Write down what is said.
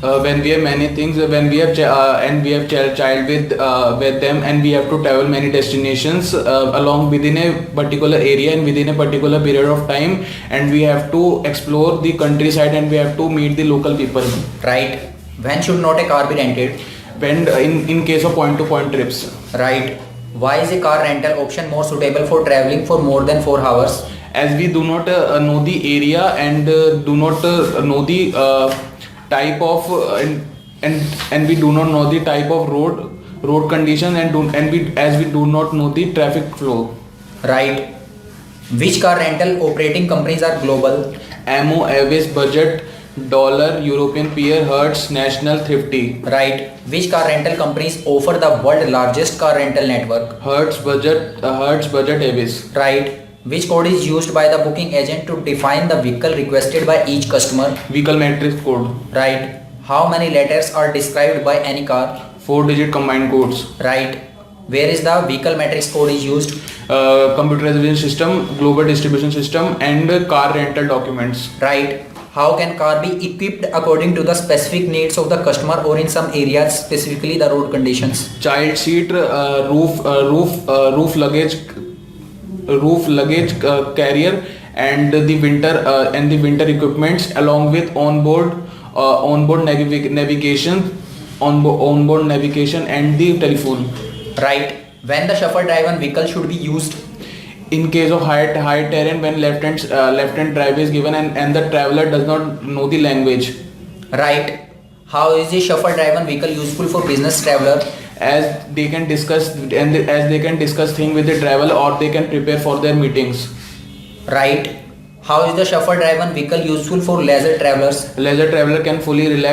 when we have many things, when we have and we have child with them, and we have to travel many destinations along within a particular area and within a particular period of time, and we have to explore the countryside and we have to meet the local people. Right. When should not a car be rented? When in case of point to point trips. Right. Why is a car rental option more suitable for traveling for more than 4 hours? As we do not know the area and do not know the type of and we do not know the type of road condition, and we do not know the traffic flow. Right. Which car rental operating companies are global? Ammo, Avis, Budget, Dollar, European Peer, Hertz, National, Thrifty. Right. Which car rental companies offer the world's largest car rental network? Hertz, Budget, Avis. Right. Which code is used by the booking agent to define the vehicle requested by each customer? Vehicle matrix code. Right. How many letters are described by any car? 4-digit combined codes. Right. Where is the vehicle matrix code is used? Computerization system, global distribution system, and car rental documents. Right. How can car be equipped according to the specific needs of the customer or in some areas, specifically the road conditions? Child seat, roof luggage carrier, and the winter equipments, along with onboard navigation and the telephone. Right. When the chauffeur-driven vehicle should be used? In case of high terrain, when left-hand drive is given and the traveler does not know the language. Right. How is a chauffeur-driven vehicle useful for business traveler? As they can discuss things with the traveler, or they can prepare for their meetings. Right. How is the chauffeur-driven vehicle useful for leisure travelers? Leisure traveler can fully relax